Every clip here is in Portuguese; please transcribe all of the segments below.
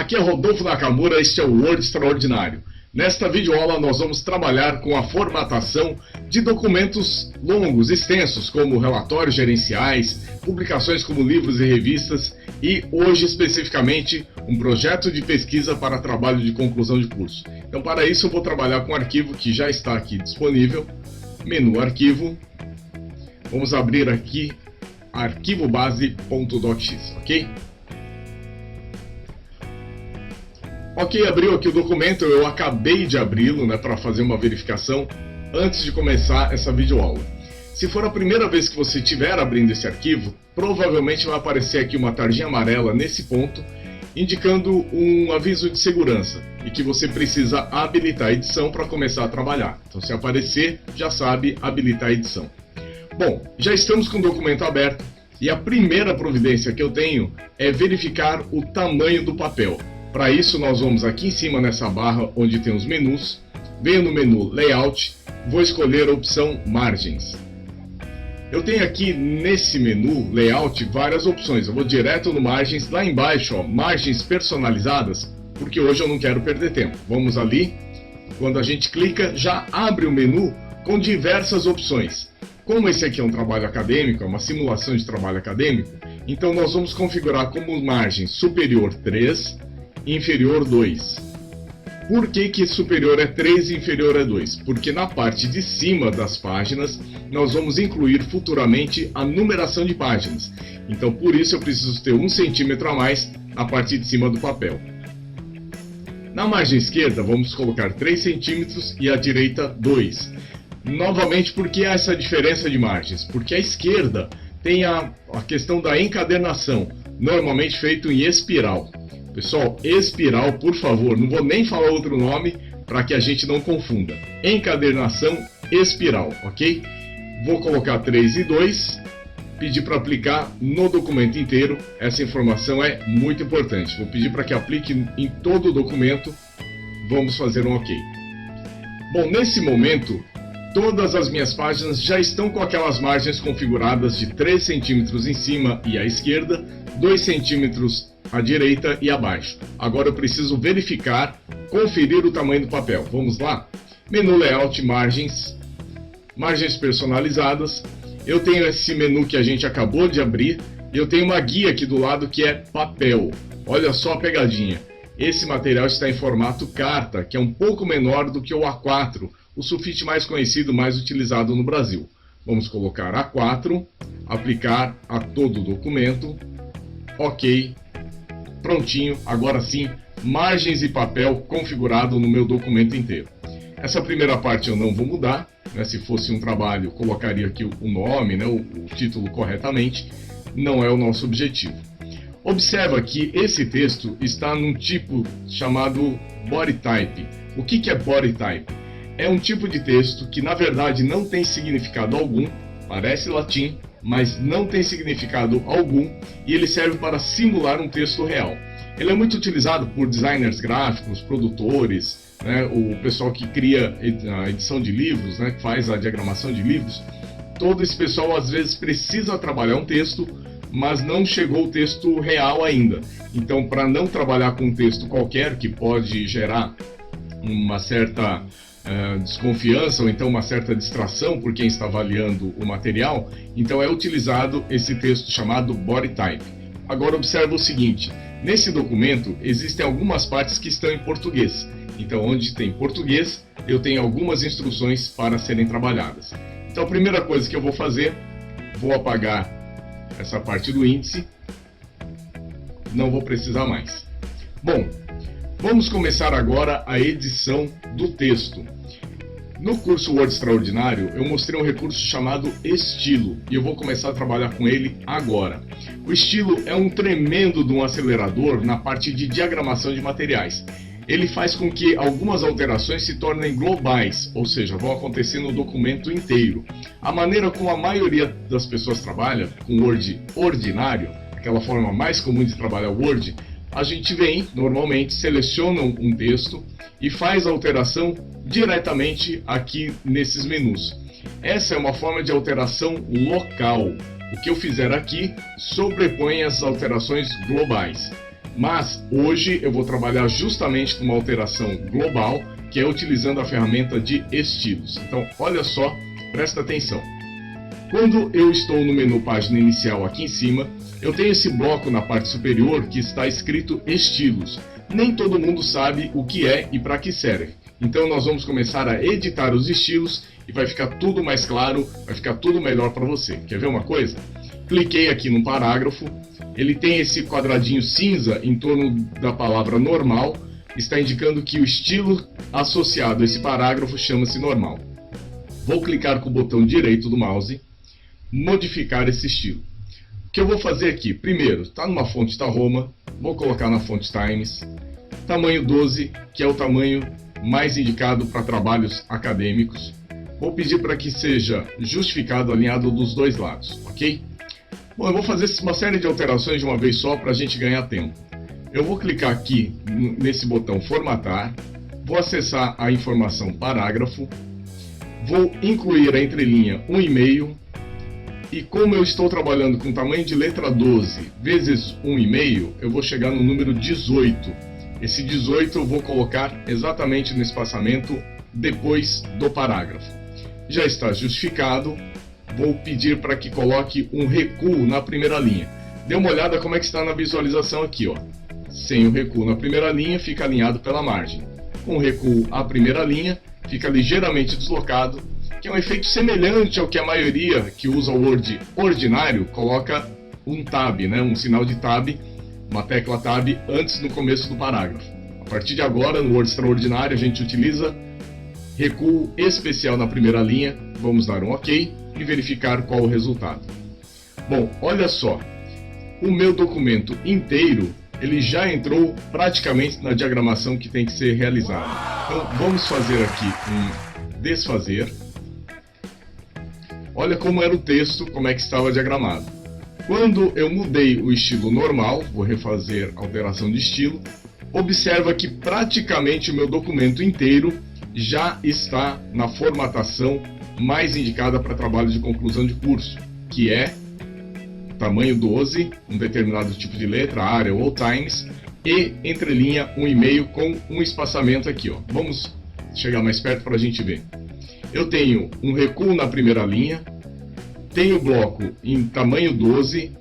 Aqui é Rodolfo Nakamura, este é o Word Extraordinário. Nesta videoaula nós vamos trabalhar com a formatação de documentos longos, extensos, como relatórios gerenciais, publicações como livros e revistas e, hoje especificamente, um projeto de pesquisa para trabalho de conclusão de curso. Então, para isso eu vou trabalhar com um arquivo que já está aqui disponível, menu Arquivo. Vamos abrir aqui arquivobase.docx, ok? Ok, abriu aqui o documento, eu acabei de abri-lo, para fazer uma verificação antes de começar essa videoaula. Se for a primeira vez que você estiver abrindo esse arquivo, provavelmente vai aparecer aqui uma tarjinha amarela nesse ponto, indicando um aviso de segurança e que você precisa habilitar a edição para começar a trabalhar. Então, se aparecer, já sabe habilitar a edição. Bom, já estamos com o documento aberto e a primeira providência que eu tenho é verificar o tamanho do papel. Para isso, nós vamos aqui em cima nessa barra onde tem os menus, venho no menu Layout, vou escolher a opção Margens. Eu tenho aqui nesse menu Layout várias opções, eu vou direto no Margens, lá embaixo, ó, Margens Personalizadas, porque hoje eu não quero perder tempo. Vamos ali, quando a gente clica, já abre o menu com diversas opções. Como esse aqui é um trabalho acadêmico, é uma simulação de trabalho acadêmico, então nós vamos configurar como margem superior 3, inferior 2. Por que superior é 3 e inferior é 2? Porque na parte de cima das páginas nós vamos incluir futuramente a numeração de páginas. Então por isso eu preciso ter 1 centímetro a mais na parte de cima do papel. Na margem esquerda vamos colocar 3 centímetros e a direita 2. Novamente, por que essa diferença de margens? Porque a esquerda tem a questão da encadernação, normalmente feito em espiral. Pessoal, espiral, por favor, não vou nem falar outro nome para que a gente não confunda. Encadernação espiral, ok? Vou colocar 3 e 2, pedir para aplicar no documento inteiro. Essa informação é muito importante. Vou pedir para que aplique em todo o documento. Vamos fazer um ok. Bom, nesse momento, todas as minhas páginas já estão com aquelas margens configuradas de 3 centímetros em cima e à esquerda, 2 centímetros à direita e abaixo. Agora eu preciso verificar, conferir o tamanho do papel. Vamos lá? Menu Layout, Margens, Margens Personalizadas. Eu tenho esse menu que a gente acabou de abrir e eu tenho uma guia aqui do lado que é Papel. Olha só a pegadinha. Esse material está em formato carta, que é um pouco menor do que o A4, o sulfite mais conhecido, mais utilizado no Brasil. Vamos colocar A4, aplicar a todo o documento, ok, prontinho, agora sim, margens e papel configurado no meu documento inteiro. Essa primeira parte eu não vou mudar, se fosse um trabalho colocaria aqui o nome, o título corretamente, não é o nosso objetivo. Observa que esse texto está num tipo chamado Body Type. O que é Body Type? É um tipo de texto que na verdade não tem significado algum, parece latim, mas não tem significado algum e ele serve para simular um texto real. Ele é muito utilizado por designers gráficos, produtores, o pessoal que cria a edição de livros, que faz a diagramação de livros. Todo esse pessoal às vezes precisa trabalhar um texto, mas não chegou o texto real ainda. Então, para não trabalhar com um texto qualquer que pode gerar uma certa desconfiança ou então uma certa distração por quem está avaliando o material, então é utilizado esse texto chamado Body Type. Agora observa o seguinte, nesse documento existem algumas partes que estão em português, então onde tem português eu tenho algumas instruções para serem trabalhadas. Então a primeira coisa que eu vou fazer, vou apagar essa parte do índice, não vou precisar mais. Bom, vamos começar agora a edição do texto. No curso Word Extraordinário, eu mostrei um recurso chamado Estilo, e eu vou começar a trabalhar com ele agora. O Estilo é um tremendo de um acelerador na parte de diagramação de materiais. Ele faz com que algumas alterações se tornem globais, ou seja, vão acontecer no documento inteiro. A maneira como a maioria das pessoas trabalha, com Word ordinário, aquela forma mais comum de trabalhar o Word, a gente vem, normalmente, seleciona um texto e faz a alteração diretamente aqui nesses menus. Essa é uma forma de alteração local. O que eu fizer aqui sobrepõe as alterações globais. Mas hoje eu vou trabalhar justamente com uma alteração global, que é utilizando a ferramenta de estilos. Então, olha só, presta atenção. Quando eu estou no menu página inicial aqui em cima, eu tenho esse bloco na parte superior que está escrito estilos. Nem todo mundo sabe o que é e para que serve. Então nós vamos começar a editar os estilos e vai ficar tudo mais claro, vai ficar tudo melhor para você. Quer ver uma coisa? Cliquei aqui no parágrafo, ele tem esse quadradinho cinza em torno da palavra normal, está indicando que o estilo associado a esse parágrafo chama-se normal. Vou clicar com o botão direito do mouse, modificar esse estilo. O que eu vou fazer aqui? Primeiro, está numa fonte da Roma, vou colocar na fonte Times, tamanho 12, que é o tamanho mais indicado para trabalhos acadêmicos. Vou pedir para que seja justificado, alinhado dos dois lados, ok? Bom, eu vou fazer uma série de alterações de uma vez só para a gente ganhar tempo. Eu vou clicar aqui nesse botão formatar, vou acessar a informação parágrafo, vou incluir a entrelinha 1,5, e como eu estou trabalhando com tamanho de letra 12 vezes 1,5, eu vou chegar no número 18. Esse 18 eu vou colocar exatamente no espaçamento depois do parágrafo. Já está justificado, vou pedir para que coloque um recuo na primeira linha. Dê uma olhada como é que está na visualização aqui, ó. Sem o recuo na primeira linha, fica alinhado pela margem. Com o recuo à primeira linha, fica ligeiramente deslocado, que é um efeito semelhante ao que a maioria que usa o Word ordinário coloca um tab, né? Um sinal de tab, uma tecla tab antes no começo do parágrafo. A partir de agora, no Word extraordinário, a gente utiliza recuo especial na primeira linha. Vamos dar um OK e verificar qual o resultado. Bom, olha só, o meu documento inteiro ele já entrou praticamente na diagramação que tem que ser realizada. Então vamos fazer aqui um desfazer. Olha como era o texto, como é que estava diagramado. Quando eu mudei o estilo normal, vou refazer a alteração de estilo, observa que praticamente o meu documento inteiro já está na formatação mais indicada para trabalho de conclusão de curso, que é tamanho 12, um determinado tipo de letra, área ou times, e entrelinha 1,5 com um espaçamento aqui, ó. Vamos chegar mais perto para a gente ver. Eu tenho um recuo na primeira linha, tenho o bloco em tamanho 12,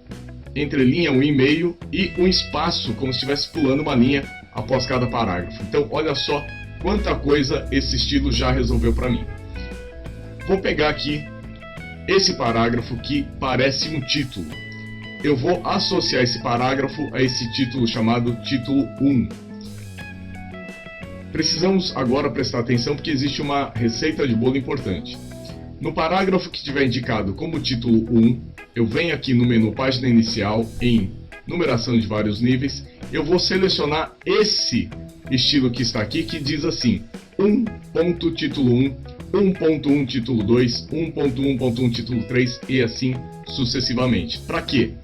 entrelinha 1,5 e um espaço como se estivesse pulando uma linha após cada parágrafo. Então olha só quanta coisa esse estilo já resolveu para mim. Vou pegar aqui esse parágrafo que parece um título. Eu vou associar esse parágrafo a esse título chamado título 1. Precisamos agora prestar atenção porque existe uma receita de bolo importante. No parágrafo que tiver indicado como título 1, eu venho aqui no menu página inicial em numeração de vários níveis, eu vou selecionar esse estilo que está aqui que diz assim 1.título 1, 1.1 título 2, 1.1.1 título 3 e assim sucessivamente. Para quê?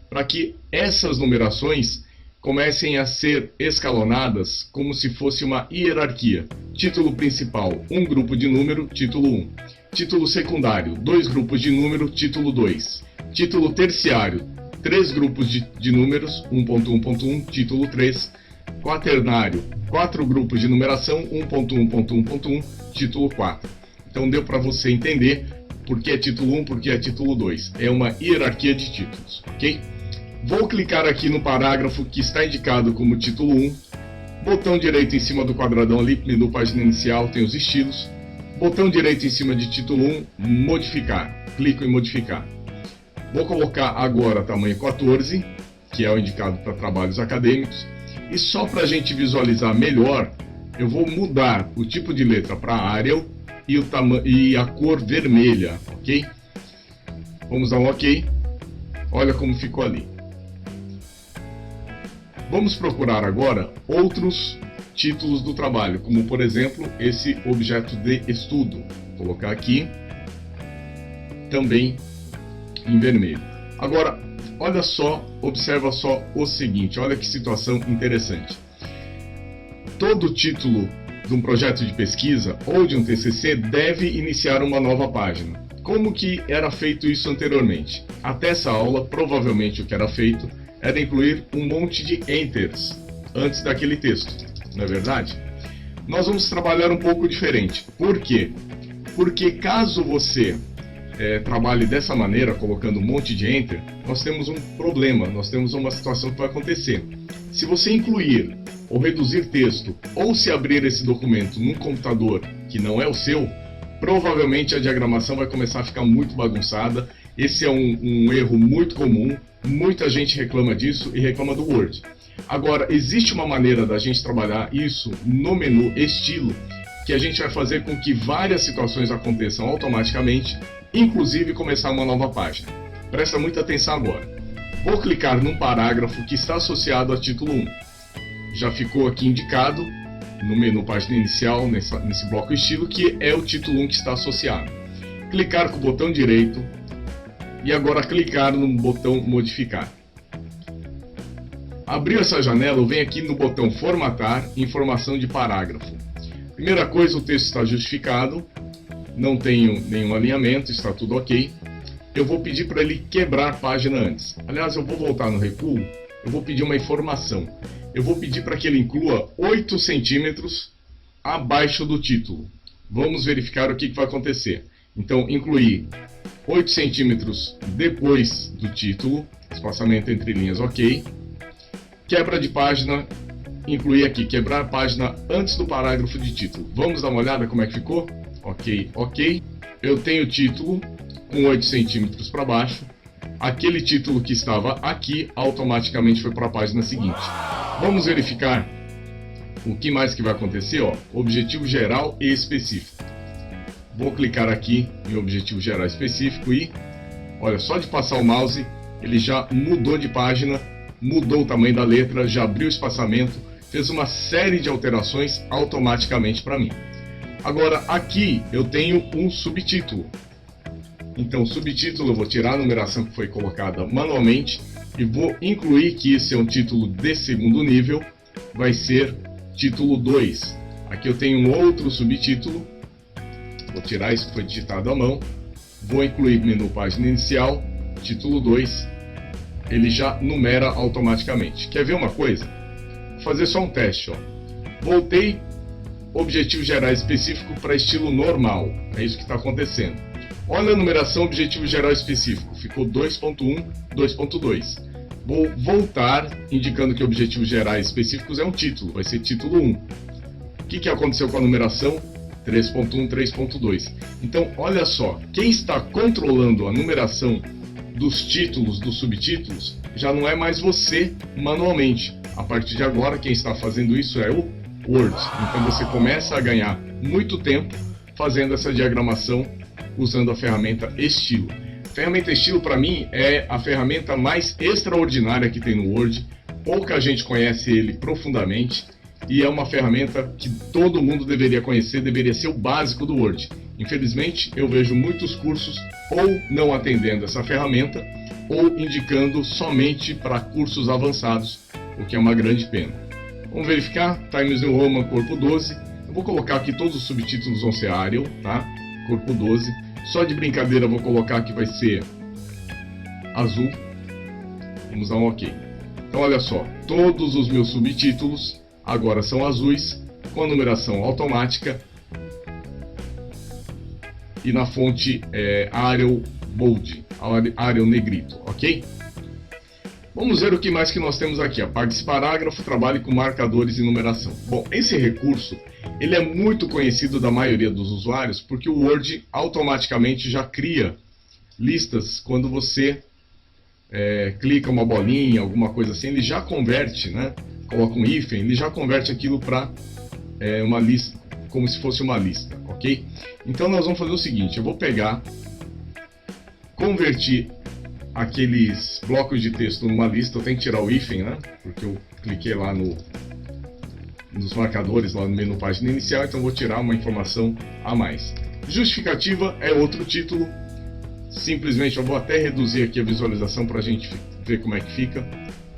Para que essas numerações comecem a ser escalonadas como se fosse uma hierarquia. Título principal, um grupo de número, título 1. Título secundário, 2 grupos de número, título 2. Título terciário, 3 grupos de números, 1.1.1, título 3. Quaternário, 4 grupos de numeração, 1.1.1.1, título 4. Então deu para você entender por que é título 1, por que é título 2. É uma hierarquia de títulos, ok? Vou clicar aqui no parágrafo que está indicado como título 1. Botão direito em cima do quadradão ali, menu página inicial, tem os estilos. Botão direito em cima de título 1, modificar. Clico em modificar. Vou colocar agora tamanho 14, que é o indicado para trabalhos acadêmicos. E só para a gente visualizar melhor, eu vou mudar o tipo de letra para Arial e a cor vermelha, ok? Vamos dar um OK. Olha como ficou ali. Vamos procurar agora outros títulos do trabalho, como por exemplo esse objeto de estudo. Vou colocar aqui também em vermelho. Agora, olha só, observa só o seguinte, olha que situação interessante. Todo título de um projeto de pesquisa ou de um TCC deve iniciar uma nova página. Como que era feito isso anteriormente? Até essa aula, provavelmente o que era feito era incluir um monte de enters antes daquele texto, não é verdade? Nós vamos trabalhar um pouco diferente. Por quê? Porque caso você trabalhe dessa maneira, colocando um monte de enter, nós temos um problema, nós temos uma situação que vai acontecer. Se você incluir ou reduzir texto, ou se abrir esse documento num computador que não é o seu, provavelmente a diagramação vai começar a ficar muito bagunçada. Esse é um erro muito comum, muita gente reclama disso e reclama do Word. Agora, existe uma maneira da gente trabalhar isso no menu Estilo, que a gente vai fazer com que várias situações aconteçam automaticamente, inclusive começar uma nova página. Presta muita atenção agora. Vou clicar num parágrafo que está associado a título 1. Já ficou aqui indicado no menu Página Inicial, nesse bloco Estilo, que é o título 1 que está associado. Clicar com o botão direito e agora clicar no botão Modificar. Abriu essa janela, eu venho aqui no botão Formatar, Informação de Parágrafo. Primeira coisa, o texto está justificado, não tenho nenhum alinhamento, está tudo ok. Eu vou pedir para ele quebrar página antes. Aliás, eu vou voltar no recuo, eu vou pedir uma informação. Eu vou pedir para que ele inclua 8 centímetros abaixo do título. Vamos verificar o que vai acontecer. Então, incluir 8 centímetros depois do título, espaçamento entre linhas ok. Quebra de página, incluir aqui, quebrar a página antes do parágrafo de título. Vamos dar uma olhada como é que ficou? Ok, ok. Eu tenho o título com 8 centímetros para baixo. Aquele título que estava aqui automaticamente foi para a página seguinte. Vamos verificar o que mais que vai acontecer, ó. Objetivo geral e específico. Vou clicar aqui em objetivo geral específico e, olha, só de passar o mouse, ele já mudou de página, mudou o tamanho da letra, já abriu o espaçamento, fez uma série de alterações automaticamente para mim. Agora, aqui eu tenho um subtítulo. Então, subtítulo eu vou tirar a numeração que foi colocada manualmente e vou incluir que esse é um título de segundo nível, vai ser título 2. Aqui eu tenho um outro subtítulo, vou tirar isso que foi digitado à mão, vou incluir menu página inicial, título 2, ele já numera automaticamente. Quer ver uma coisa? Vou fazer só um teste, ó. Voltei objetivo geral específico para estilo normal, é isso que está acontecendo. Olha a numeração objetivo geral específico, ficou 2.1, 2.2. Vou voltar indicando que objetivos gerais específicos é um título, vai ser título 1. O que aconteceu com a numeração? 3.1, 3.2. Então, olha só, quem está controlando a numeração dos títulos, dos subtítulos, já não é mais você manualmente. A partir de agora, quem está fazendo isso é o Word. Então você começa a ganhar muito tempo fazendo essa diagramação usando a ferramenta Estilo. A ferramenta Estilo, para mim, é a ferramenta mais extraordinária que tem no Word. Pouca gente conhece ele profundamente e é uma ferramenta que todo mundo deveria conhecer, deveria ser o básico do Word. Infelizmente, eu vejo muitos cursos ou não atendendo essa ferramenta ou indicando somente para cursos avançados, o que é uma grande pena. Vamos verificar, Times New Roman, corpo 12. Eu vou colocar aqui todos os subtítulos vão ser Arial, tá? Corpo 12. Só de brincadeira eu vou colocar que vai ser azul. Vamos dar um OK. Então olha só, todos os meus subtítulos agora são azuis, com a numeração automática e na fonte Arial Bold, Arial Negrito, ok? Vamos ver o que mais que nós temos aqui. A parte desse parágrafo, trabalhe com marcadores e numeração. Bom, esse recurso ele é muito conhecido da maioria dos usuários porque o Word automaticamente já cria listas quando você clica uma bolinha, alguma coisa assim, ele já converte, né? Coloca um hífen, ele já converte aquilo para uma lista, como se fosse uma lista, ok? Então nós vamos fazer o seguinte, eu vou pegar, convertir aqueles blocos de texto numa lista, eu tenho que tirar o hífen, né? Porque eu cliquei lá nos marcadores, lá no menu página inicial, então eu vou tirar uma informação a mais. Justificativa é outro título, simplesmente eu vou até reduzir aqui a visualização para a gente ver como é que fica.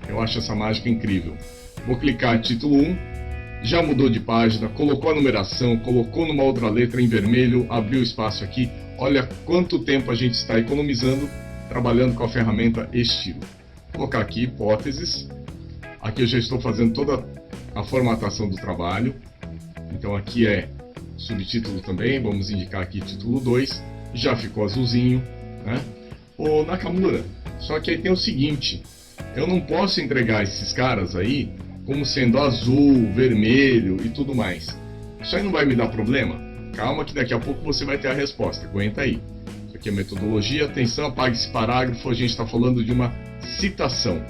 Eu acho essa mágica incrível. Vou clicar em título 1, já mudou de página, colocou a numeração, colocou numa outra letra em vermelho, abriu espaço aqui. Olha quanto tempo a gente está economizando trabalhando com a ferramenta Estilo. colocar aqui hipóteses. Aqui eu já estou fazendo toda a formatação do trabalho. Então aqui é subtítulo também, vamos indicar aqui título 2, já ficou azulzinho, né? Ô Nakamura, só que aí tem o seguinte, eu não posso entregar esses caras aí como sendo azul, vermelho e tudo mais. Isso aí não vai me dar problema? Calma que daqui a pouco você vai ter a resposta, aguenta aí. Isso aqui é metodologia, atenção, apague esse parágrafo, a gente está falando de uma citação.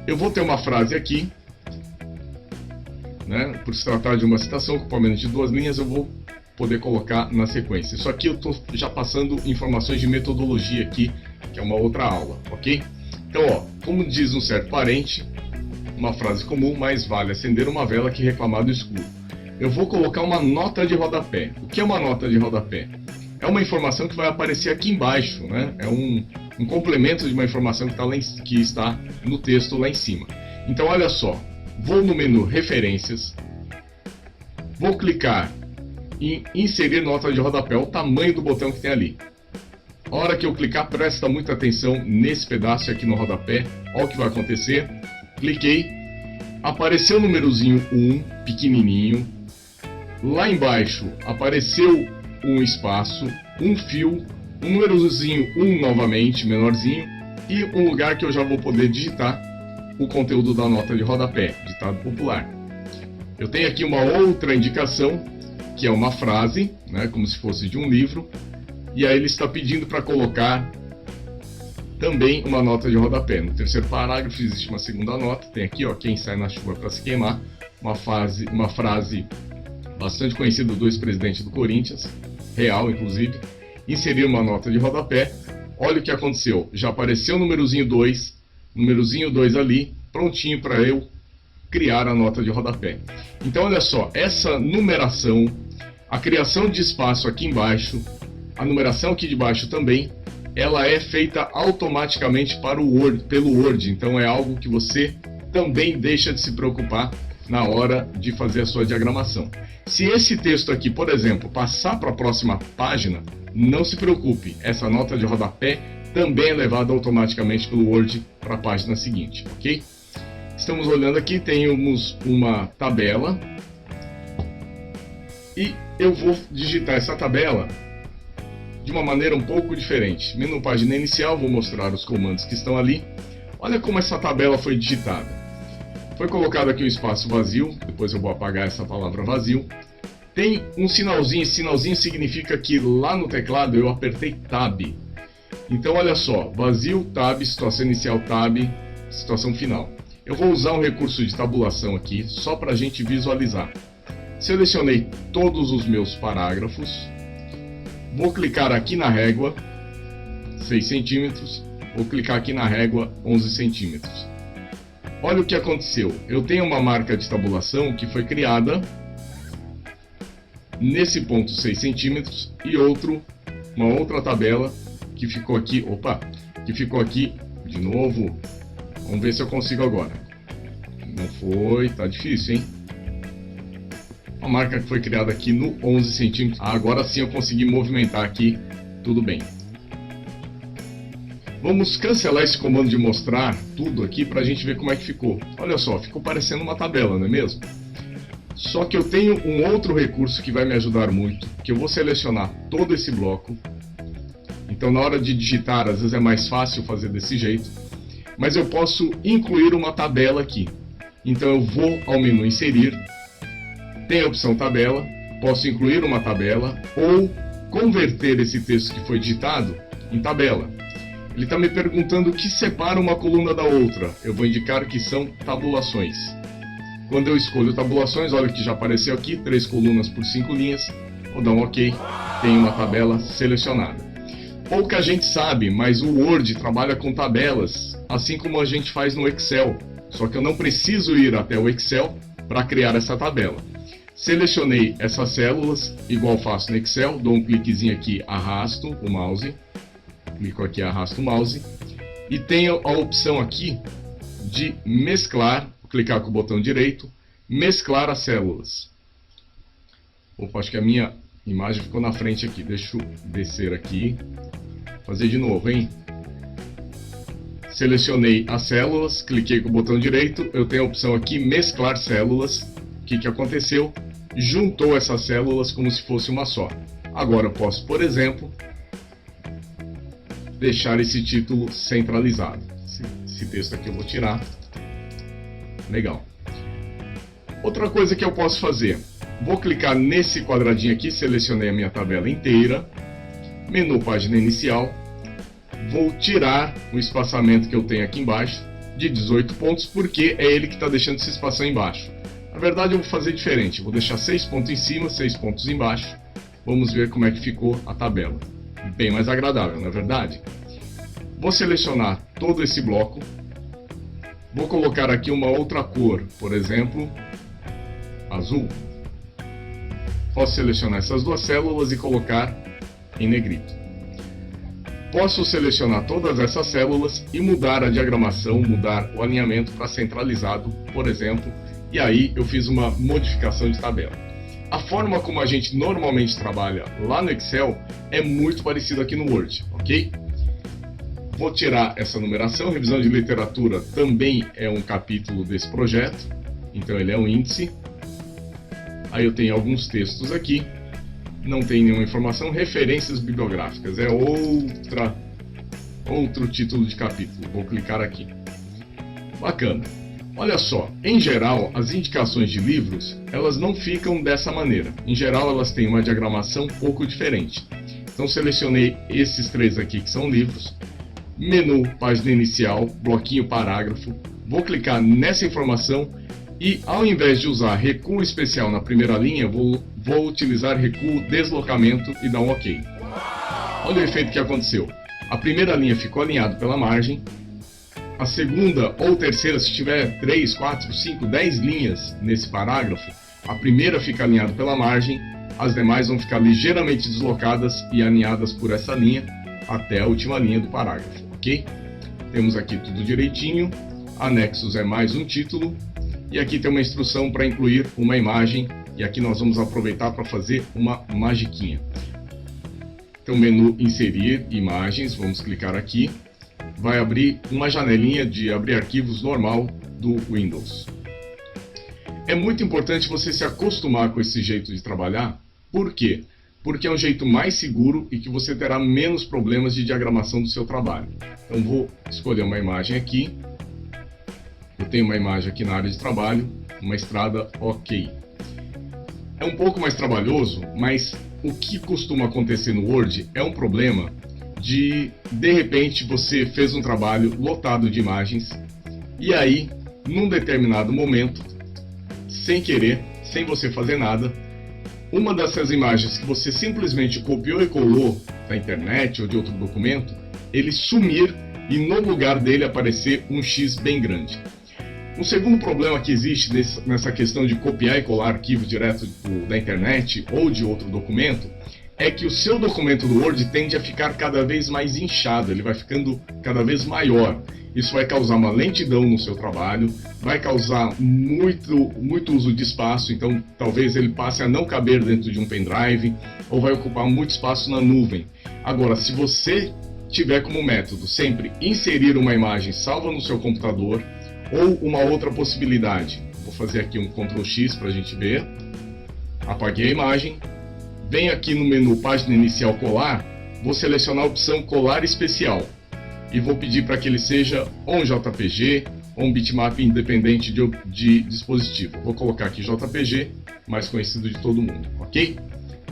Eu vou ter uma frase aqui, né? Por se tratar de uma citação com pelo menos de 2 linhas, eu vou poder colocar na sequência. Isso aqui eu estou já passando informações de metodologia aqui, que é uma outra aula, ok? Então, ó, como diz um certo parente, uma frase comum, mais vale acender uma vela que reclamar do escuro. Eu vou colocar uma nota de rodapé. O que é uma nota de rodapé? É uma informação que vai aparecer aqui embaixo, né? É um complemento de uma informação que está no texto lá em cima. Então, olha só. Vou no menu Referências. Vou clicar em Inserir nota de rodapé, o tamanho do botão que tem ali. A hora que eu clicar, presta muita atenção nesse pedaço aqui no rodapé. Olha o que vai acontecer. Cliquei. Apareceu o númerozinho 1, pequenininho. Lá embaixo apareceu um espaço, um fio, um númerozinho 1 novamente, menorzinho, e um lugar que eu já vou poder digitar o conteúdo da nota de rodapé, ditado popular. Eu tenho aqui uma outra indicação, que é uma frase, né, como se fosse de um livro, e aí ele está pedindo para colocar também uma nota de rodapé. No terceiro parágrafo existe uma segunda nota, tem aqui, ó, quem sai na chuva para se queimar, uma frase bastante conhecida do ex-presidente do Corinthians, real inclusive, inserir uma nota de rodapé. Olha o que aconteceu, já apareceu o númerozinho 2 ali, prontinho para eu criar a nota de rodapé. Então olha só, essa numeração, a criação de espaço aqui embaixo, a numeração aqui de baixo também, ela é feita automaticamente pelo Word, então é algo que você também deixa de se preocupar na hora de fazer a sua diagramação. Se esse texto aqui, por exemplo, passar para a próxima página, não se preocupe, essa nota de rodapé também é levada automaticamente pelo Word para a página seguinte, ok? Estamos olhando aqui, temos uma tabela e eu vou digitar essa tabela de uma maneira um pouco diferente. Menu página inicial, vou mostrar os comandos que estão ali. Olha como essa tabela foi digitada. Foi colocado aqui o espaço vazio, depois eu vou apagar essa palavra vazio. Tem um sinalzinho, sinalzinho significa que lá no teclado eu apertei Tab. Então olha só, vazio, Tab, situação inicial, Tab, situação final. Eu vou usar um recurso de tabulação aqui, só para a gente visualizar. Selecionei todos os meus parágrafos. Vou clicar aqui na régua, 6 centímetros. Vou clicar aqui na régua, 11 centímetros. Olha o que aconteceu. Eu tenho uma marca de tabulação que foi criada nesse ponto 6 centímetros e uma outra tabela que ficou aqui, de novo. Vamos ver se eu consigo agora. Não foi, tá difícil, hein? Uma marca que foi criada aqui no 11 centímetros. Agora sim eu consegui movimentar aqui, tudo bem. Vamos cancelar esse comando de mostrar tudo aqui para a gente ver como é que ficou. Olha só, ficou parecendo uma tabela, não é mesmo? Só que eu tenho um outro recurso que vai me ajudar muito, que eu vou selecionar todo esse bloco. Então na hora de digitar, às vezes é mais fácil fazer desse jeito. Mas eu posso incluir uma tabela aqui. Então eu vou ao menu Inserir, tem a opção Tabela, posso incluir uma tabela ou converter esse texto que foi digitado em tabela. Ele está me perguntando o que separa uma coluna da outra. Eu vou indicar que são tabulações. Quando eu escolho tabulações, olha que já apareceu aqui, 3 colunas por 5 linhas. Vou dar um OK, tem uma tabela selecionada. Pouca gente sabe, mas o Word trabalha com tabelas, assim como a gente faz no Excel. Só que eu não preciso ir até o Excel para criar essa tabela. Selecionei essas células, igual faço no Excel, dou um cliquezinho aqui, arrasto o mouse. Clico aqui, arrasto o mouse. E tenho a opção aqui de mesclar, vou clicar com o botão direito, mesclar as células. Opa, acho que a minha imagem ficou na frente aqui. Deixa eu descer aqui. Fazer de novo, hein? Selecionei as células, cliquei com o botão direito, eu tenho a opção aqui mesclar células. O que aconteceu? Juntou essas células como se fosse uma só. Agora eu posso, por exemplo, deixar esse título centralizado. Esse texto aqui eu vou tirar. Legal. Outra coisa que eu posso fazer, vou clicar nesse quadradinho aqui, selecionei a minha tabela inteira, menu página inicial, vou tirar o espaçamento que eu tenho aqui embaixo de 18 pontos, porque é ele que está deixando esse espaço embaixo. Na verdade eu vou fazer diferente, vou deixar 6 pontos em cima, 6 pontos embaixo. Vamos ver como é que ficou a tabela. Bem mais agradável, não é verdade? Vou selecionar todo esse bloco. Vou colocar aqui uma outra cor, por exemplo, azul. Posso selecionar essas duas células e colocar em negrito. Posso selecionar todas essas células e mudar a diagramação, mudar o alinhamento para centralizado, por exemplo, e aí eu fiz uma modificação de tabela. A forma como a gente normalmente trabalha lá no Excel é muito parecida aqui no Word, ok? Vou tirar essa numeração, revisão de literatura também é um capítulo desse projeto, então ele é um índice. Aí eu tenho alguns textos aqui, não tem nenhuma informação, referências bibliográficas, é outro título de capítulo, vou clicar aqui. Bacana. Olha só, em geral, as indicações de livros, elas não ficam dessa maneira. Em geral, elas têm uma diagramação um pouco diferente. Então, selecionei esses três aqui que são livros. Menu, página inicial, bloquinho parágrafo. Vou clicar nessa informação e, ao invés de usar recuo especial na primeira linha, vou utilizar recuo deslocamento e dar um OK. Olha o efeito que aconteceu. A primeira linha ficou alinhada pela margem. A segunda ou terceira, se tiver 3, 4, 5, 10 linhas nesse parágrafo, a primeira fica alinhada pela margem, as demais vão ficar ligeiramente deslocadas e alinhadas por essa linha até a última linha do parágrafo, ok? Temos aqui tudo direitinho, anexos é mais um título, e aqui tem uma instrução para incluir uma imagem, e aqui nós vamos aproveitar para fazer uma magiquinha. Então, menu inserir imagens, vamos clicar aqui. Vai abrir uma janelinha de abrir arquivos normal do Windows. É muito importante você se acostumar com esse jeito de trabalhar. Por quê? Porque é um jeito mais seguro e que você terá menos problemas de diagramação do seu trabalho. Então vou escolher uma imagem aqui. Eu tenho uma imagem aqui na área de trabalho, uma estrada OK. É um pouco mais trabalhoso, mas o que costuma acontecer no Word é um problema de repente você fez um trabalho lotado de imagens e aí, num determinado momento, sem querer, sem você fazer nada, uma dessas imagens que você simplesmente copiou e colou da internet ou de outro documento, ele sumir e no lugar dele aparecer um X bem grande. Um segundo problema que existe nessa questão de copiar e colar arquivo direto da internet ou de outro documento é que o seu documento do Word tende a ficar cada vez mais inchado, ele vai ficando cada vez maior. Isso vai causar uma lentidão no seu trabalho, vai causar muito uso de espaço, então talvez ele passe a não caber dentro de um pendrive, ou vai ocupar muito espaço na nuvem. Agora, se você tiver como método sempre inserir uma imagem salva no seu computador, ou uma outra possibilidade, vou fazer aqui um Ctrl X para a gente ver, apaguei a imagem, venho aqui no menu página inicial colar, vou selecionar a opção colar especial e vou pedir para que ele seja ou um JPG ou um bitmap independente de dispositivo. Vou colocar aqui JPG, mais conhecido de todo mundo, ok?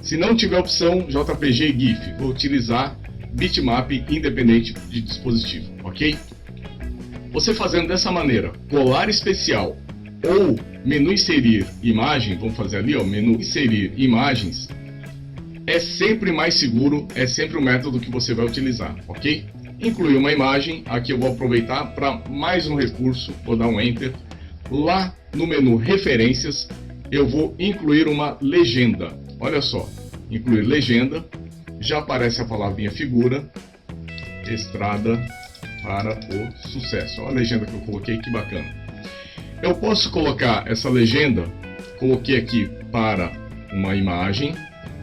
Se não tiver opção JPG e GIF, vou utilizar bitmap independente de dispositivo, ok? Você fazendo dessa maneira, colar especial ou menu inserir imagem, vamos fazer ali, ó, menu inserir imagens, é sempre mais seguro, é sempre o método que você vai utilizar, ok? Incluir uma imagem, aqui eu vou aproveitar para mais um recurso, vou dar um Enter. Lá no menu Referências, eu vou incluir uma legenda. Olha só, incluir legenda, já aparece a palavrinha figura, estrada para o sucesso. Olha a legenda que eu coloquei, que bacana. Eu posso colocar essa legenda, coloquei aqui para uma imagem.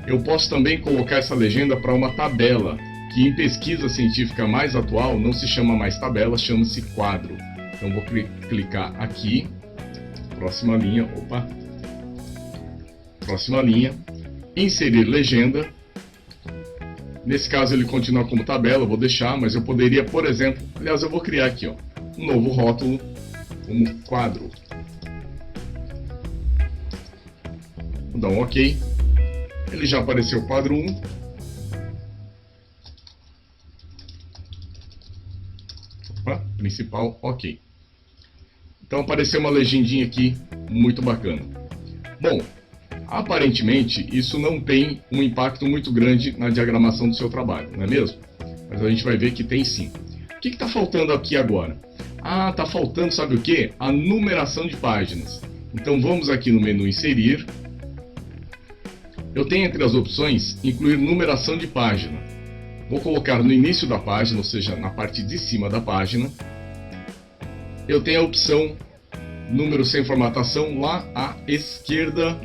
Eu posso também colocar essa legenda para uma tabela, que em pesquisa científica mais atual não se chama mais tabela, chama-se quadro. Então vou clicar aqui, próxima linha, próxima linha, inserir legenda. Nesse caso ele continua como tabela, vou deixar, mas eu poderia, por exemplo, aliás eu vou criar aqui, um novo rótulo como quadro. Vou dar um OK. Ele já apareceu o quadro 1. Principal, OK. Então apareceu uma legendinha aqui, muito bacana. Bom, aparentemente isso não tem um impacto muito grande na diagramação do seu trabalho, não é mesmo? Mas a gente vai ver que tem sim. O que está faltando aqui agora? Ah, está faltando, sabe o que? A numeração de páginas. Então vamos aqui no menu Inserir. Eu tenho entre as opções incluir numeração de página. Vou colocar no início da página, ou seja, na parte de cima da página. Eu tenho a opção número sem formatação lá à esquerda,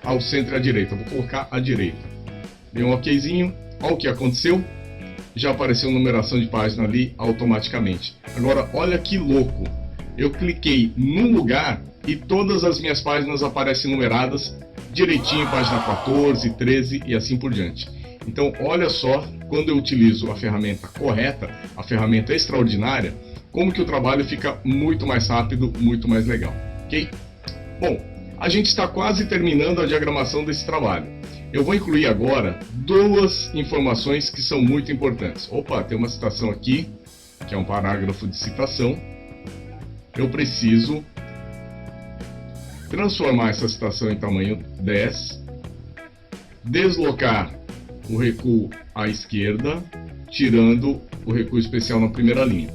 ao centro e à direita. Vou colocar à direita. Dei um OKzinho. Olha o que aconteceu. Já apareceu numeração de página ali automaticamente. Agora, olha que louco. Eu cliquei num lugar e todas as minhas páginas aparecem numeradas direitinho, página 14, 13 e assim por diante. Então, olha só, quando eu utilizo a ferramenta correta, a ferramenta extraordinária, como que o trabalho fica muito mais rápido, muito mais legal, ok? Bom, a gente está quase terminando a diagramação desse trabalho. Eu vou incluir agora duas informações que são muito importantes. Opa, tem uma citação aqui, que é um parágrafo de citação. Eu preciso transformar essa citação em tamanho 10, deslocar o recuo à esquerda, tirando o recuo especial na primeira linha.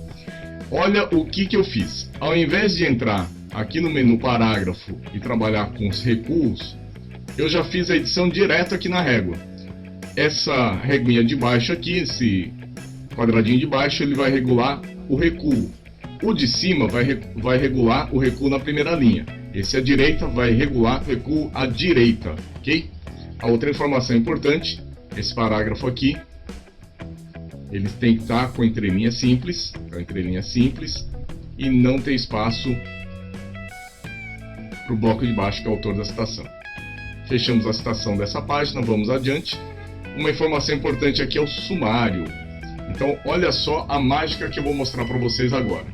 Olha o que eu fiz. Ao invés de entrar aqui no menu parágrafo e trabalhar com os recuos, eu já fiz a edição direto aqui na régua. Essa reguinha de baixo aqui, esse quadradinho de baixo, ele vai regular o recuo. O de cima vai regular o recuo na primeira linha. Esse à direita vai regular o recuo à direita, ok? A outra informação importante, esse parágrafo aqui, ele tem que estar com entrelinha simples, e não tem espaço para o bloco de baixo, que é o autor da citação. Fechamos a citação dessa página, vamos adiante. Uma informação importante aqui é o sumário. Então, olha só a mágica que eu vou mostrar para vocês agora.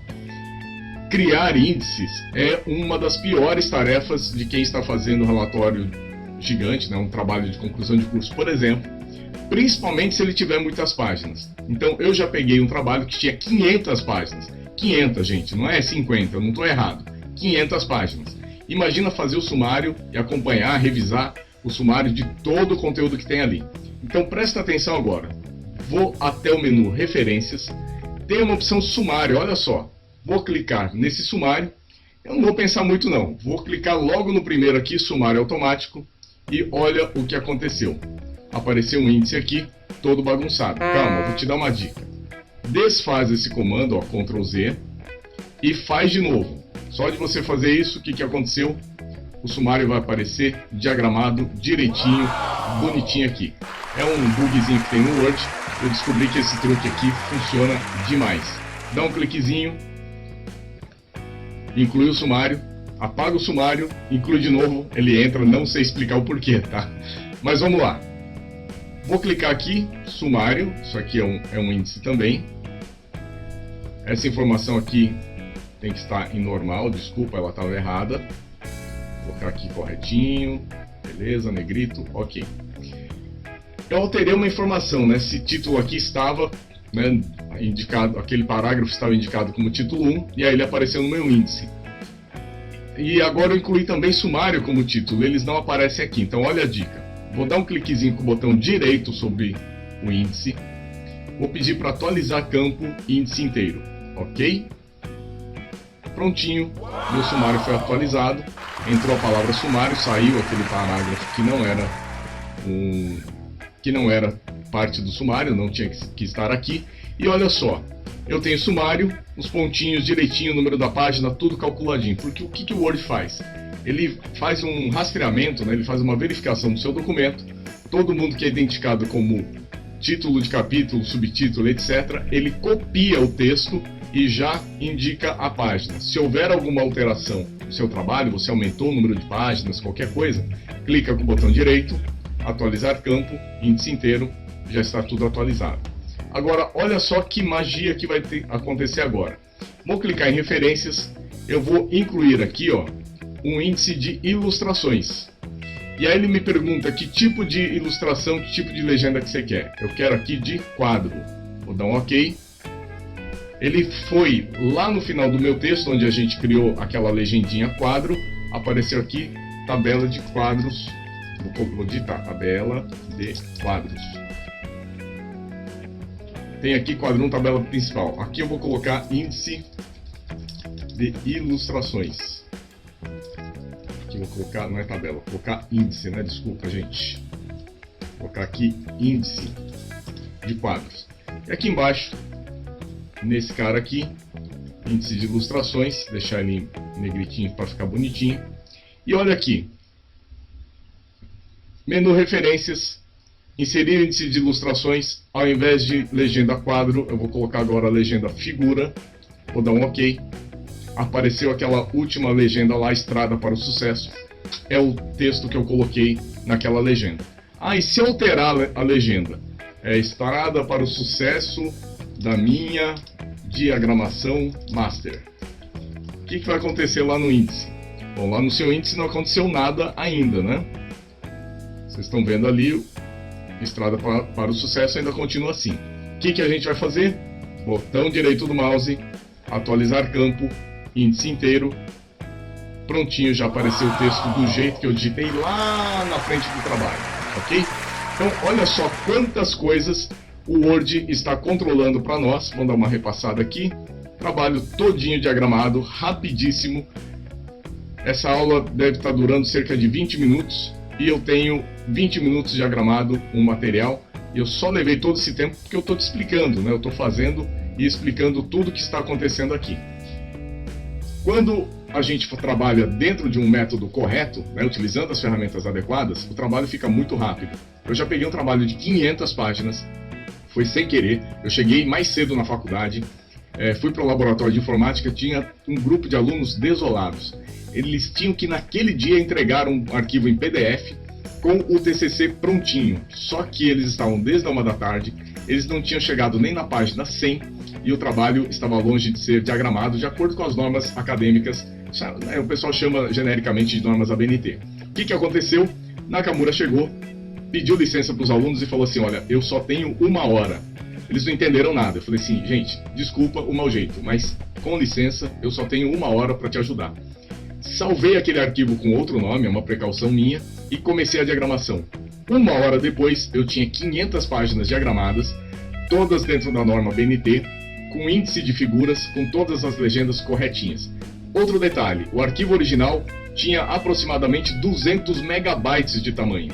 Criar índices é uma das piores tarefas de quem está fazendo um relatório gigante, né, um trabalho de conclusão de curso, por exemplo, principalmente se ele tiver muitas páginas. Então, eu já peguei um trabalho que tinha 500 páginas. 500, gente, não é 50, eu não estou errado. 500 páginas. Imagina fazer o sumário e acompanhar, revisar o sumário de todo o conteúdo que tem ali. Então, presta atenção agora. Vou até o menu Referências. Tem uma opção Sumário, olha só. Vou clicar nesse sumário. Eu não vou pensar muito não. Vou clicar logo no primeiro aqui, Sumário Automático. E olha o que aconteceu. Apareceu um índice aqui, todo bagunçado. Calma, vou te dar uma dica. Desfaz esse comando, ó, Ctrl Z, e faz de novo. Só de você fazer isso, o que aconteceu? O sumário vai aparecer diagramado, direitinho, bonitinho aqui. É um bugzinho que tem no Word. Eu descobri que esse truque aqui funciona demais. Dá um cliquezinho, inclui o sumário, apaga o sumário, inclui de novo, ele entra, não sei explicar o porquê, tá? Mas vamos lá. Vou clicar aqui, sumário, isso aqui é um índice também. Essa informação aqui tem que estar em normal, desculpa, ela estava errada. Vou colocar aqui corretinho, beleza, negrito, ok. Eu alterei uma informação, né? Esse título aqui estava, né, indicado, aquele parágrafo estava indicado como título 1, e aí ele apareceu no meu índice. E agora eu incluí também sumário como título, eles não aparecem aqui, então olha a dica. Vou dar um cliquezinho com o botão direito sobre o índice, vou pedir para atualizar campo índice inteiro, ok? Prontinho, meu sumário foi atualizado, entrou a palavra sumário, saiu aquele parágrafo que não era parte do sumário, não tinha que estar aqui. E olha só, eu tenho sumário, os pontinhos direitinho, o número da página, tudo calculadinho. Porque o que o Word faz? Ele faz um rastreamento, né? Ele faz uma verificação do seu documento. Todo mundo que é identificado como título de capítulo, subtítulo, etc., ele copia o texto e já indica a página. Se houver alguma alteração no seu trabalho, você aumentou o número de páginas, qualquer coisa, clica com o botão direito, atualizar campo, índice inteiro, já está tudo atualizado. Agora, olha só que magia que vai acontecer agora. Vou clicar em referências, eu vou incluir aqui, ó, um índice de ilustrações. E aí ele me pergunta que tipo de ilustração, que tipo de legenda que você quer. Eu quero aqui de quadro. Vou dar um OK. Ele foi lá no final do meu texto, onde a gente criou aquela legendinha quadro, apareceu aqui tabela de quadros. Vou digitar tabela de quadros. Tem aqui quadro 1, tabela principal. Aqui eu vou colocar índice de ilustrações. Aqui eu vou colocar, não é tabela, vou colocar índice, né? Desculpa, gente. Vou colocar aqui índice de quadros. E aqui embaixo, nesse cara aqui, índice de ilustrações, deixar ele em negritinho para ficar bonitinho. E olha aqui, menu referências, inserir índice de ilustrações, ao invés de legenda quadro, eu vou colocar agora a legenda figura, vou dar um OK. Apareceu aquela última legenda lá, Estrada para o Sucesso, é o texto que eu coloquei naquela legenda. Ah, e se alterar a legenda? É Estrada para o Sucesso da minha diagramação master. O que vai acontecer lá no índice? Bom, lá no seu índice não aconteceu nada ainda, né? Vocês estão vendo ali, Estrada para o Sucesso ainda continua assim. O que a gente vai fazer? Botão direito do mouse, atualizar campo, índice inteiro, prontinho, já apareceu o texto do jeito que eu digitei lá na frente do trabalho, ok? Então, olha só quantas coisas o Word está controlando para nós. Vamos dar uma repassada aqui. Trabalho todinho diagramado, rapidíssimo. Essa aula deve estar durando cerca de 20 minutos e eu tenho 20 minutos diagramado um material. E eu só levei todo esse tempo porque eu estou te explicando, né? Eu estou fazendo e explicando tudo o que está acontecendo aqui. Quando a gente trabalha dentro de um método correto, né, utilizando as ferramentas adequadas, o trabalho fica muito rápido. Eu já peguei um trabalho de 500 páginas, foi sem querer, eu cheguei mais cedo na faculdade, fui para o laboratório de informática, tinha um grupo de alunos desolados. Eles tinham que naquele dia entregar um arquivo em PDF com o TCC prontinho, só que eles estavam desde a 1 da tarde, eles não tinham chegado nem na página 100, e o trabalho estava longe de ser diagramado de acordo com as normas acadêmicas, o pessoal chama genericamente de normas ABNT. O que aconteceu? Nakamura chegou, pediu licença para os alunos e falou assim, olha, eu só tenho 1 hora. Eles não entenderam nada. Eu falei assim, gente, desculpa o mau jeito, mas com licença, eu só tenho 1 hora para te ajudar. Salvei aquele arquivo com outro nome, é uma precaução minha, e comecei a diagramação. 1 hora depois, eu tinha 500 páginas diagramadas, todas dentro da norma BNT, com índice de figuras, com todas as legendas corretinhas. Outro detalhe, o arquivo original tinha aproximadamente 200 megabytes de tamanho.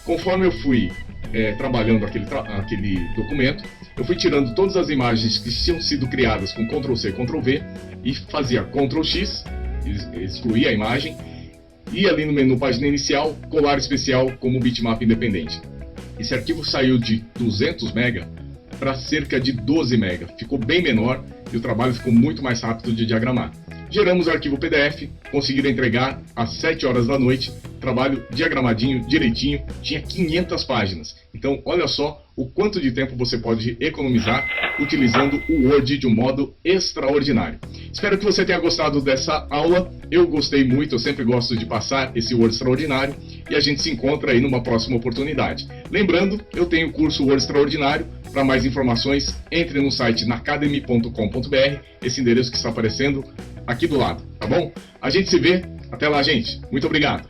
Conforme eu fui trabalhando aquele documento, eu fui tirando todas as imagens que tinham sido criadas com Ctrl+C, Ctrl+V e fazia Ctrl+X, excluía a imagem, e ali no menu página inicial, colar especial como bitmap independente. Esse arquivo saiu de 200 MB para cerca de 12 MB, ficou bem menor e o trabalho ficou muito mais rápido de diagramar. Geramos o arquivo PDF, conseguiram entregar às 7 horas da noite, trabalho diagramadinho, direitinho, tinha 500 páginas. Então, olha só o quanto de tempo você pode economizar utilizando o Word de um modo extraordinário. Espero que você tenha gostado dessa aula, eu gostei muito, eu sempre gosto de passar esse Word extraordinário e a gente se encontra aí numa próxima oportunidade. Lembrando, eu tenho o curso Word Extraordinário. Para mais informações, entre no site nacademy.com.br, esse endereço que está aparecendo aqui do lado, tá bom? A gente se vê, até lá, gente. Muito obrigado.